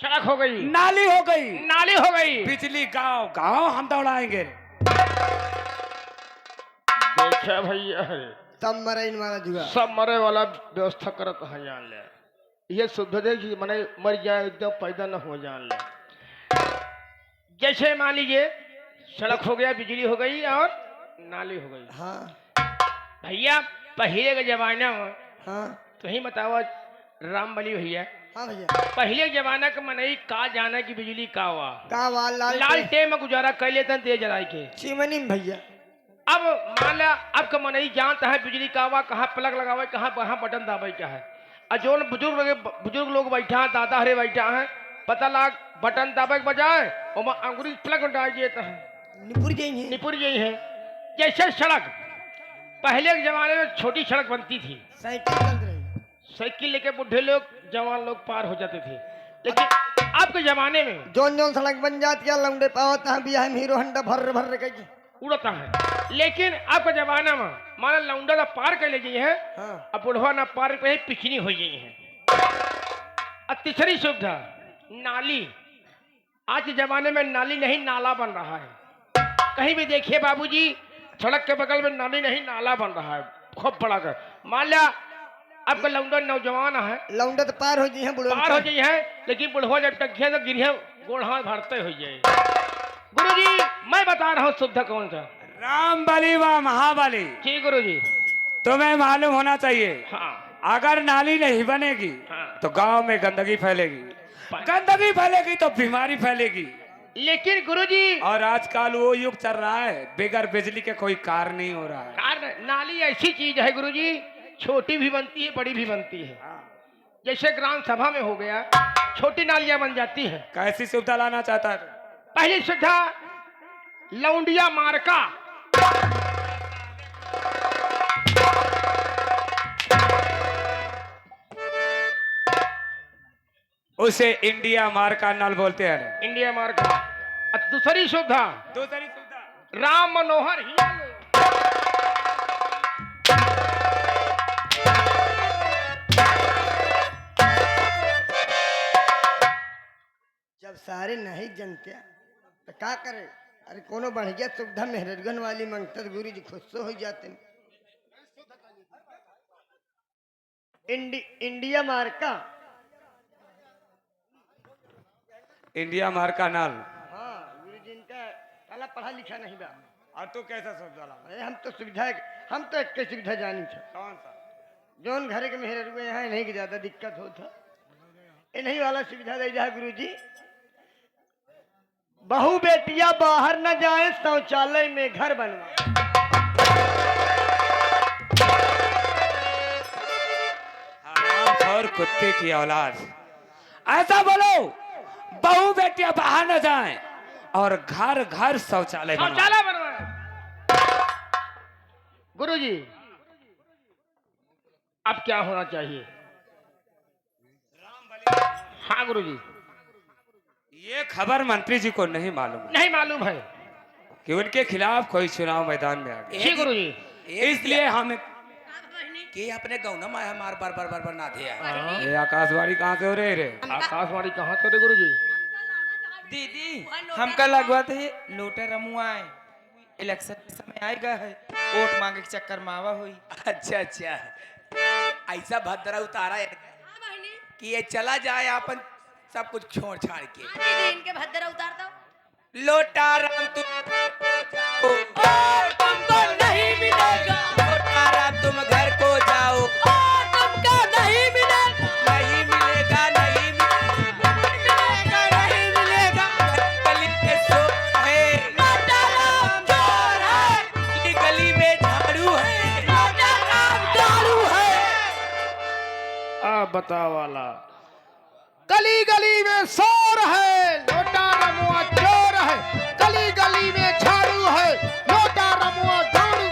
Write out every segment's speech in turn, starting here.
सड़क हो गई, नाली हो गई, नाली हो गई, बिजली गांव गांव हम दौड़ाएंगे। देखा भैया सब मरे इन वाला जुआ। सब मरे वाला व्यवस्था करत है जान ले। ये सुविधा दे कि मने मर जाए एकदम पैदा न हो जान ले। जैसे मान लीजिए सड़क हो गया, बिजली हो गई और नाली हो गई। हाँ भैया पहले के जमाना में हाँ तो ही बताओ राम बली भैया, हाँ भैया। पहले के जमाना के मनई का जाना कि बिजली का हुआ, का वाल लाल टे में गुजारा कर लेते तेज जलाई के। चिमनी में भैया। अब मान लिया अब का मनई जानता है बिजली का हुआ, कहाँ प्लग लगावे, कहाँ बटन दाबे का है। और जो बुजुर्ग लोग बैठा है, दादा हरे बैठा है, पता लाग बटन दाबे के बजाय और अंगुरी प्लग डाल देता है, निपुर गई है। जैसे सड़क पहले के जमाने में छोटी सड़क बनती थी, साइकिल चल रही। साइकिल लेके बुढ़े लोग जवान लोग पार हो जाते थे। लेकिन अब के जमाने में जोन जोन सड़क बन जाती है, लौंडे पावता है बियाह में हीरो हंडा भर भर के उड़ता है। लेकिन अब के जमाना में माना लौंडा ना पार कर ले गई है, हाँ। अब बुढ़वा ना पार पे पिछनी हो गई है। और तीसरी सुविधा नाली। आज के जमाने में नाली नहीं नाला बन रहा है। कहीं भी देखिए बाबूजी सड़क के बगल में नाली नहीं नाला बन रहा है खूब बड़ा कर। मान लिया आपका लौंडा नौजवान है, लौंडा तो पार हो जी है, पार हो गई है, लेकिन बुढ़वा जब तक घिया तो गिरिया गोड़ हाथ भरते हो जाए। गुरुजी मैं बता रहा हूँ सुविधा कौन सा। राम बली व महाबली, जी गुरुजी। तुम्हें मालूम होना चाहिए, हाँ अगर नाली नहीं बनेगी हाँ। तो गांव में गंदगी फैलेगी, गंदगी फैलेगी तो बीमारी फैलेगी। लेकिन गुरुजी और आजकल वो युग चल रहा है, बगैर बिजली के कोई कार्य नहीं हो रहा है। कारण नाली ऐसी चीज है गुरुजी, छोटी भी बनती है बड़ी भी बनती है। जैसे ग्राम सभा में हो गया, छोटी नालियां बन जाती है। कैसी सुविधा लाना चाहता है? पहली सुविधा लौंडिया मार्का। उसे इंडिया मार्का नल बोलते हैं। इंडिया मार्का। और दूसरी सुविधा दूसरी सुविधा राम मनोहर हियाले। जब सारे नहीं जनते तो क्या करे। अरे कोनो बढ़िया सुविधा मेहरगन वाली मंगतर गुरु जी खुश तो हो जाते। इंडिया मार्का। इंडिया मार्का नल। हाँ गुरु जी इनका साला पढ़ा लिखा नहीं बा। और तू कैसा सुविधा ला? अरे हम तो सुविधा हम तो एक सुविधा जानी था। कौन सा? जोन घर के मेहरगुए यहाँ नहीं की ज्यादा दिक्कत होता, इन्हीं वाला सुविधा दे जाए गुरु जी। बहू बेटिया बाहर न जाए, शौचालय में घर बनवा। और कुत्ते की औलाद, ऐसा बोलो बहू बेटियां बाहर न जाएं और घर घर शौचालय बनवाए। गुरुजी अब क्या होना चाहिए? हाँ गुरुजी। ये खबर मंत्री जी को नहीं मालूम, नहीं मालूम है कि उनके खिलाफ कोई चुनाव मैदान में आ गया। जी गुरुजी। इसलिए हम कि अपने गाँव ना माया मार बार बार बार बार ना थे यार। ये आकाशवाणी कहाँ से हो रहे रे? आकाशवाणी कहाँ से गुरुजी? दीदी हमका लगवा थे लोटे रमुआए इलेक्शन के समय आएगा है, वोट मांगे के चक्कर में आवा हुई। अच्छा अच्छा ऐसा भद्रा उतारा है कि ये चला जाए अपन सब कुछ छोड़ छाड़ के। इनके भद्दर उतार दो। लोटा राम तुमको नहीं मिलेगा, लोटा राम तुम घर को जाओ, तुमको नहीं मिलेगा, नहीं मिलेगा, नहीं मिलेगा, नहीं मिलेगा। गली में चोर है, लोटा राम चोर है, गली गली में झाड़ू है, लोटा राम दारू है। बता वाला गली गली में शोर है, लोटा रमुआ चोर है, गली गली में झाड़ू है, लोटा रमुआ झाड़ू।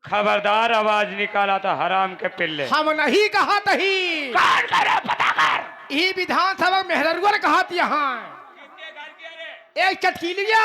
खबरदार आवाज निकाला था हराम के पिल्ले। हम नहीं कहा तही, कौन करे पता कर। ये विधानसभा मेहरगुआ ने कहा यहाँ एक चटकीलिया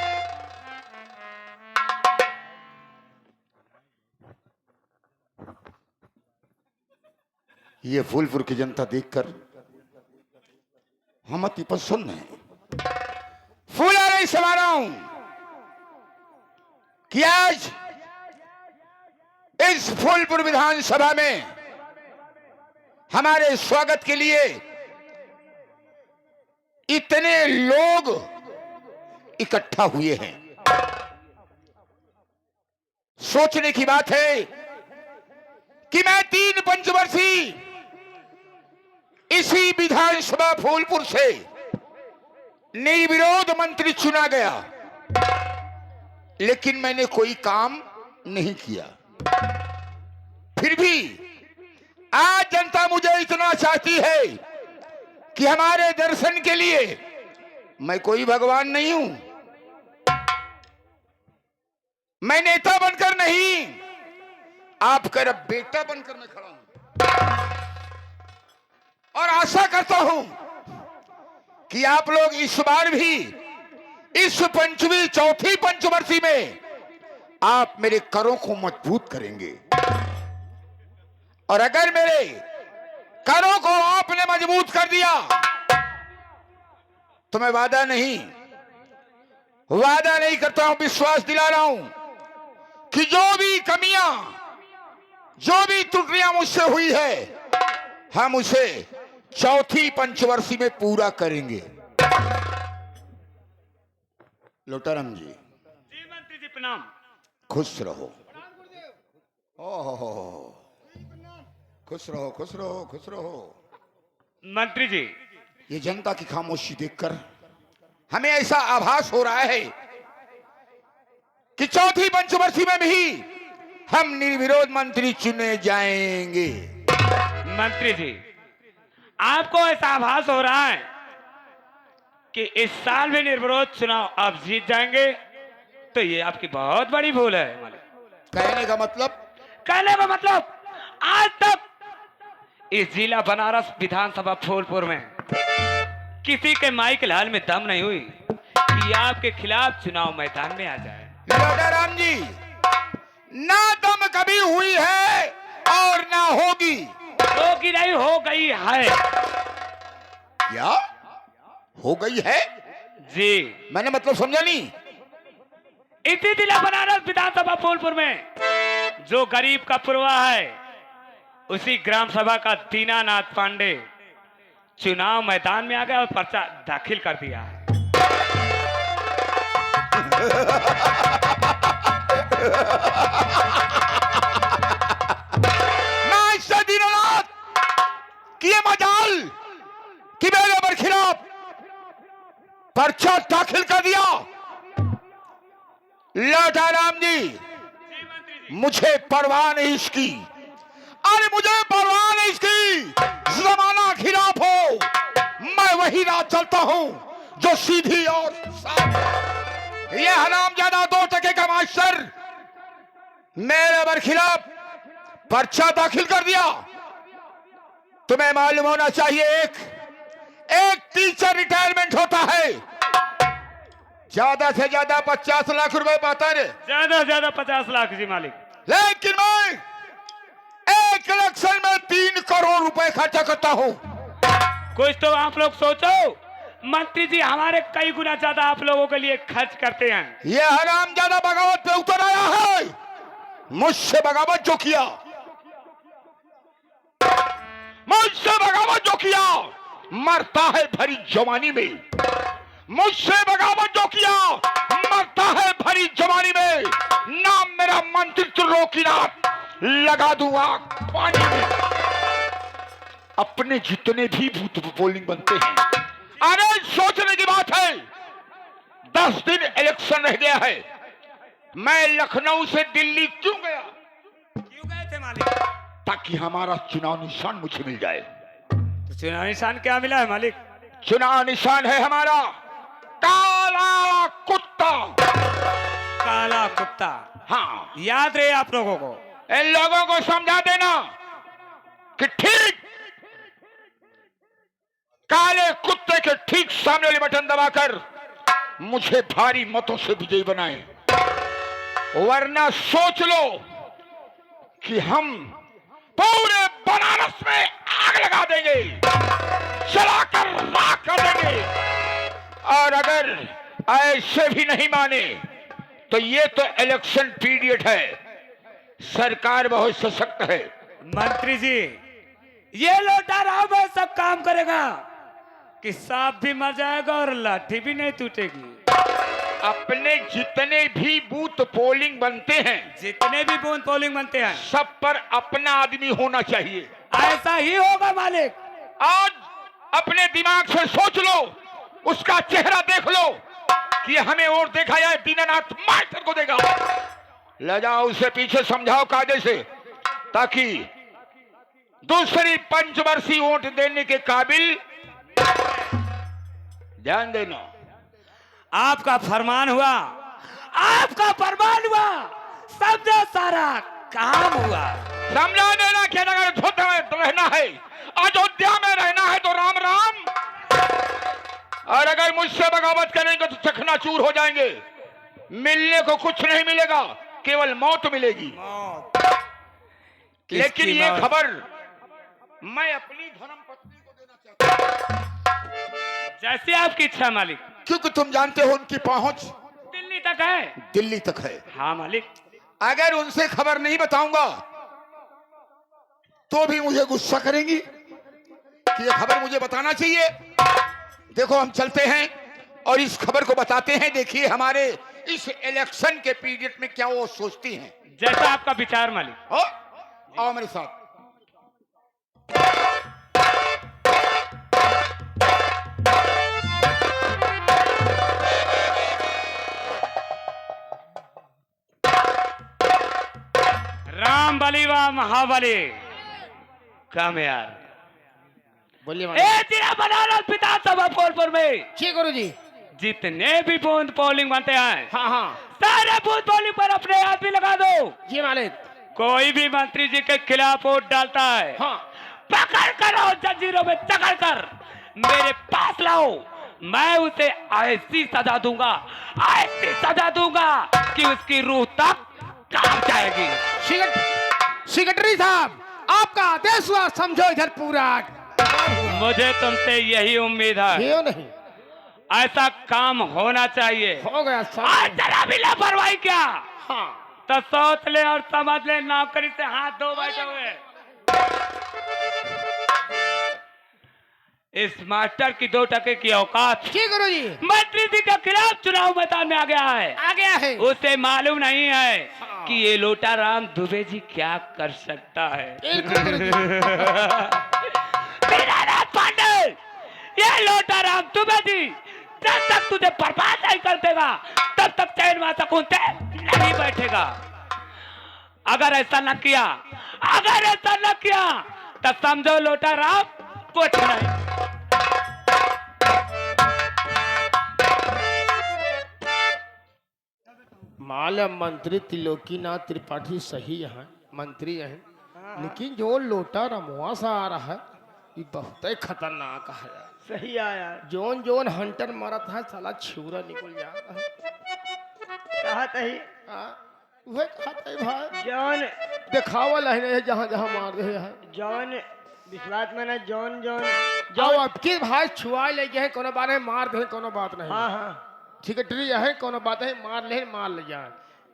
ये फूलपुर की जनता देखकर हम अति प्रसन्न हैं। फूला नहीं समा रहा हूं कि आज इस फूलपुर विधानसभा में हमारे स्वागत के लिए इतने लोग इकट्ठा हुए हैं। सोचने की बात है कि मैं 3 पंचवर्षीय इसी विधानसभा फूलपुर से निर्विरोध मंत्री चुना गया, लेकिन मैंने कोई काम नहीं किया। फिर भी आज जनता मुझे इतना चाहती है कि हमारे दर्शन के लिए, मैं कोई भगवान नहीं हूं, मैं नेता बनकर नहीं, आपका बेटा बनकर मैं खड़ा हूं और आशा करता हूं कि आप लोग इस बार भी इस पंचवीं चौथी पंचवर्षीय में आप मेरे करों को मजबूत करेंगे। और अगर मेरे करों को आपने मजबूत कर दिया तो मैं वादा नहीं करता हूं, विश्वास दिला रहा हूं कि जो भी कमियां, जो भी त्रुटियां मुझसे हुई है, हम उसे चौथी पंचवर्षीय में पूरा करेंगे। लोटाराम जी। जी मंत्री जी प्रणाम। खुश रहो। ओहो, खुश रहो, खुश रहो, खुश रहो। मंत्री जी, ये जनता की खामोशी देखकर हमें ऐसा आभास हो रहा है कि चौथी पंचवर्षीय में भी हम निर्विरोध मंत्री चुने जाएंगे। मंत्री जी, आपको ऐसा आभास हो रहा है कि इस साल भी निर्विरोध चुनाव आप जीत जाएंगे, तो ये आपकी बहुत बड़ी भूल है मालिक। कहने का मतलब आज तक इस जिला बनारस विधानसभा फूलपुर में किसी के माई के लाल में दम नहीं हुई कि आपके खिलाफ चुनाव मैदान में आ जाए। लोटाराम जी, ना दम कभी हुई है और ना होगी। होगी नहीं, हो गई है। क्या हो गई है जी, मैंने मतलब समझा नहीं। इसी जिला बनारस विधानसभा फूलपुर में जो गरीब का पुरवा है, उसी ग्राम सभा का दीनानाथ पांडे चुनाव मैदान में आ गया और पर्चा दाखिल कर दिया है। मैं इससे दीनानाथ किए मजाल कि मेरे बरखिलाफ पर्चा दाखिल कर दिया। लोटाराम जी, मुझे परवाह नहीं इसकी, अरे मुझे परवाह नहीं इसकी। जमाना खिलाफ हो, मैं वही राह चलता हूं जो सीधी और साफ। ये हरामजादा 2 टके का मास्टर मेरे बरखिलाफ पर्चा दाखिल कर दिया। तुम्हें मालूम होना चाहिए, एक टीचर रिटायरमेंट होता है, ज्यादा से ज्यादा 50 लाख रुपए पाता है। ज्यादा से ज्यादा 50 लाख जी मालिक। लेकिन मैं एक इलेक्शन में 3 करोड़ रुपए खर्चा करता हूं। कुछ तो आप लोग सोचो, मंत्री जी हमारे कई गुना ज्यादा आप लोगों के लिए खर्च करते हैं। ये हरामजादा बगावत पे उतर आया है, मुझसे बगावत जो किया, मरता है भरी जवानी में। मुझसे बगावत जो किया, मरता है भरी जवानी में। नाम मेरा मंत्रित्व रोकीनाथ, लगा दूंगा पानी में। अपने जितने भी बूथ पोलिंग बनते हैं, अरे सोचने की बात है, 10 दिन इलेक्शन रह गया है। मैं लखनऊ से दिल्ली क्यों गया? क्यों गए थे मालिक? ताकि हमारा चुनाव निशान मुझे मिल जाए। तो चुनाव निशान क्या मिला है मालिक? चुनाव निशान है हमारा काला कुत्ता। काला कुत्ता। हाँ, याद रहे आप लोगों को। इन लोगों को समझा देना कि ठीक काले कुत्ते के ठीक सामने वाले बटन दबाकर मुझे भारी मतों से विजयी बनाए, वरना सोच लो कि हम पूरे बनारस में आग लगा देंगे, जलाकर राख कर देंगे। और अगर ऐसे भी नहीं माने तो ये तो इलेक्शन पीरियड है, सरकार बहुत सशक्त है। मंत्री जी, ये लोटा राम ऐसा काम करेगा कि सांप भी मर जाएगा और लाठी भी नहीं टूटेगी। अपने जितने भी बूथ पोलिंग बनते हैं, जितने भी बूथ पोलिंग बनते हैं, सब पर अपना आदमी होना चाहिए। ऐसा ही होगा मालिक। आज अपने दिमाग से सोच लो, उसका चेहरा देख लो कि हमें और देखा जाए, दीनानाथ मास्टर को देगा। ले जाओ उसे पीछे समझाओ कायदे से, ताकि दूसरी पंचवर्षीय वोट देने के काबिल। ध्यान देना, आपका फरमान हुआ, आपका फरमान हुआ, समझो सारा काम हुआ। समझा देना कि अगर अयोध्या में रहना है, अयोध्या में रहना है तो राम राम, और अगर मुझसे बगावत करेंगे तो चकनाचूर हो जाएंगे। मिलने को कुछ नहीं मिलेगा, केवल मौत मिलेगी। लेकिन ये खबर मैं अपनी धर्मपत्नी को देना चाहता हूं। जैसे आपकी इच्छा मालिक। क्योंकि तुम जानते हो उनकी पहुंच दिल्ली तक है। दिल्ली तक है। हाँ मालिक। अगर उनसे खबर नहीं बताऊंगा तो भी मुझे गुस्सा करेंगी कि ये खबर मुझे बताना चाहिए। देखो हम चलते हैं और इस खबर को बताते हैं। देखिए हमारे इस इलेक्शन के पीरियड में क्या वो सोचती हैं। जैसा आपका विचार मालिक। आओ मेरे साथ। राम बली व महाबली। काम यार बोलिए ए जिला बनारस विधानसभा फूलपुर में जी गुरु जी। जितने भी बूथ पोलिंग बनते हैं, हाँ हाँ सारे बूथ पोलिंग पर अपने आदमी लगा दो। जी मालिक। कोई भी मंत्री जी के खिलाफ वोट डालता है, हाँ पकड़ कर और जंजीरों में जकड़ कर मेरे पास लाओ। मैं उसे ऐसी सजा दूंगा, ऐसी सजा दूंगा कि उसकी रूह तक कांप जाएगी। सेक्रेटरी साहब, आपका आदेश हुआ, समझो इधर पूरा। मुझे तुमसे यही उम्मीद है। क्यों नहीं? ऐसा काम होना चाहिए। हो गया आज जरा भी लापरवाही क्या, हाँ तो सोच ले और समझ ले, नौकरी से हाथ धो बैठे हुए। इस मास्टर की 2 टके की औकात जी गुरु जी। मंत्री जी के खिलाफ चुनाव मैदान में आ गया है। आ गया है। उसे मालूम नहीं है कि ये लोटाराम दुबे जी क्या कर सकता है। बिल्कुल गुरु जी। दीनानाथ पांडे, ये लोटाराम दुबे जी जब तक तुझे बर्बाद नहीं कर देगा तब तक चैन माता कुंते नहीं बैठेगा। अगर ऐसा न किया, अगर ऐसा न किया तो समझो लोटाराम कुछ नहीं। माला मंत्री त्रिलोकीनाथ त्रिपाठी सही है, मंत्री है, लेकिन जो लोटा रमुआ सा आ रहा है ये बहुत ही खतरनाक है। सही आया। जोन जोन हंटर मरत है, साला छुरा निकल जाता है। कहा तही वह कहता है भाई जॉन दिखावल है, जहाँ जहाँ मार रहे हैं। जॉन विश्वास में ना जॉन जॉन जाओ अब की भाई छुआ ले गए, कोनो बात है मार दे, कोनो बात नहीं। हाँ हाँ सेक्रेटरी है, कोनो बात है मार ले जाए।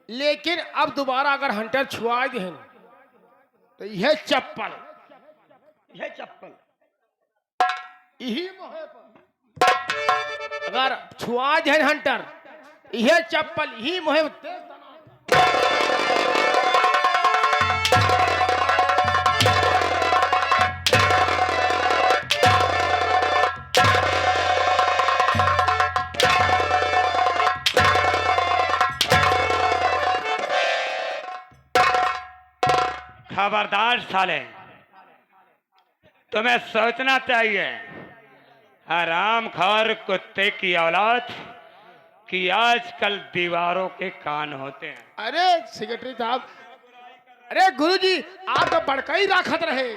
लेकिन अब दोबारा अगर हंटर छुआ दे तो यह चप्पल, यह चप्पल यही मोहे पर अगर छुआ दे हंटर, यह चप्पल यही मोहे खबरदार साले, तुम्हें सोचना चाहिए हराम खोर कुत्ते की औलाद कि आजकल दीवारों के कान होते हैं। अरे सेक्रेटरी साहब, अरे गुरुजी आप तो बड़का ही राखत रहे।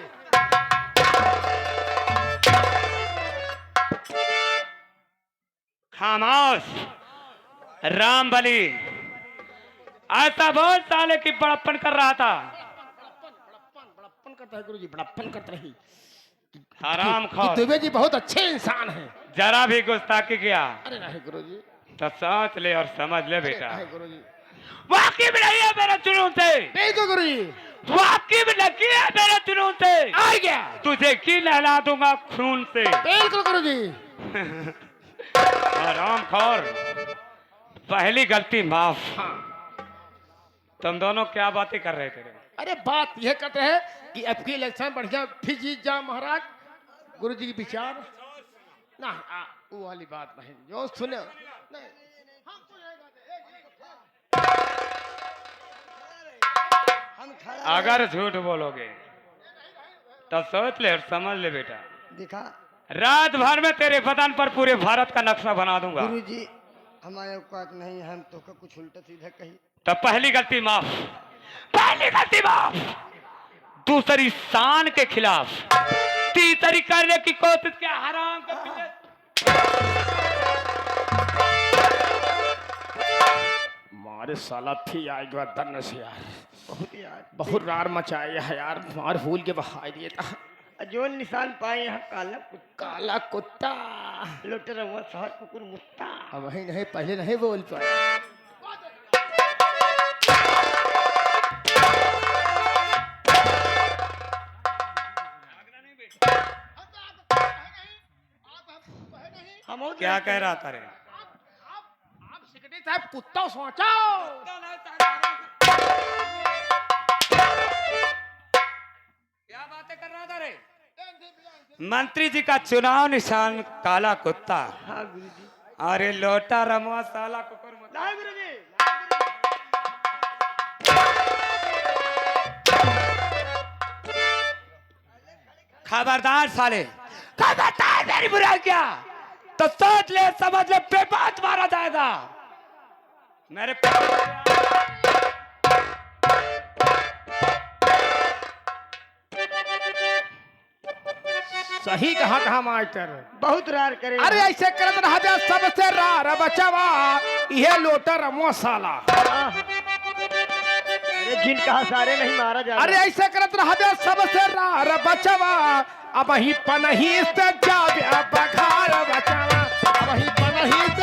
खामोश राम बली, ऐसा बहुत साले की बड़प्पन कर रहा था। बड़प्पन करता है गुरुजी, बड़प्पन करता रही। हराम कि खोर दुबे जी बहुत अच्छे इंसान हैं। जरा भी गुस्ताखी किया अरे नहीं गुरुजी, तो सोच ले और समझ ले बेटा, नहीं गुरुजी, वाकिफ नहीं है मेरे जुनून से, बिल्कुल गुरुजी, वाकिफ नहीं है मेरे जुनून से, आ गया, तुझे की नहला दूंगा खून से। बिल्कुल गुरुजी। हराम खोर, पहली गलती माफ। हाँ, तुम दोनों क्या बातें कर रहे थे? अरे बात यह कहते हैं कि अब की इलेक्शन बढ़िया फिर जीत जा महाराज। गुरुजी की विचार ना, वो वाली बात नहीं जो सुने नहीं। हम खड़ा अगर झूठ बोलोगे तो सोच ले और समझ ले बेटा, दिखा रात भर में तेरे बदन पर पूरे भारत का नक्शा बना दूंगा। गुरुजी हमारे औकात नहीं, हम तो का कुछ उल्टा सीधा कही। तो पहली गलती माफ, पहली गलती माफ, दूसरी शान के खिलाफ, तीसरी करने की कोशिश क्या हराम का पीछे। मारे साला फिर आएगा दन से यार, बहुत यार, बहुत रार मचाया है यार, मार फूल के बहाई दिए था। जो निशान पाए यहाँ काला कुत्ता, काला कुत्ता, लोटे रहुआ शहर कुकुर मुत्ता। अब वही नहीं, पहले नहीं बोल पाया। हम और क्या कह रहा था रे? आप सेक्रेटरी साहब कुत्ता सोचो। क्या बातें कर रहा था रे? मंत्री जी का चुनाव निशान काला कुत्ता, हाँ गुरुजी, अरे लोटा रमुआ साला कुकुर मुत्ता। लाए गुरुजी, खबरदार साले, खबरदार मेरी बुराई क्या तो सोच ले समझ ले, बेबात मारा जाएगा मेरे सही कहा मास्टर। बहुत रार करे। अरे ऐसे करत रहा जा सबसे रार बचावा, ये लोटा रमो साला। अरे जिन कहा सारे नहीं मारा जा। अरे ऐसे करत रहा जा सबसे रार बचावा, अब ही पनही से जावे बघार बचावा, अब ही पनही से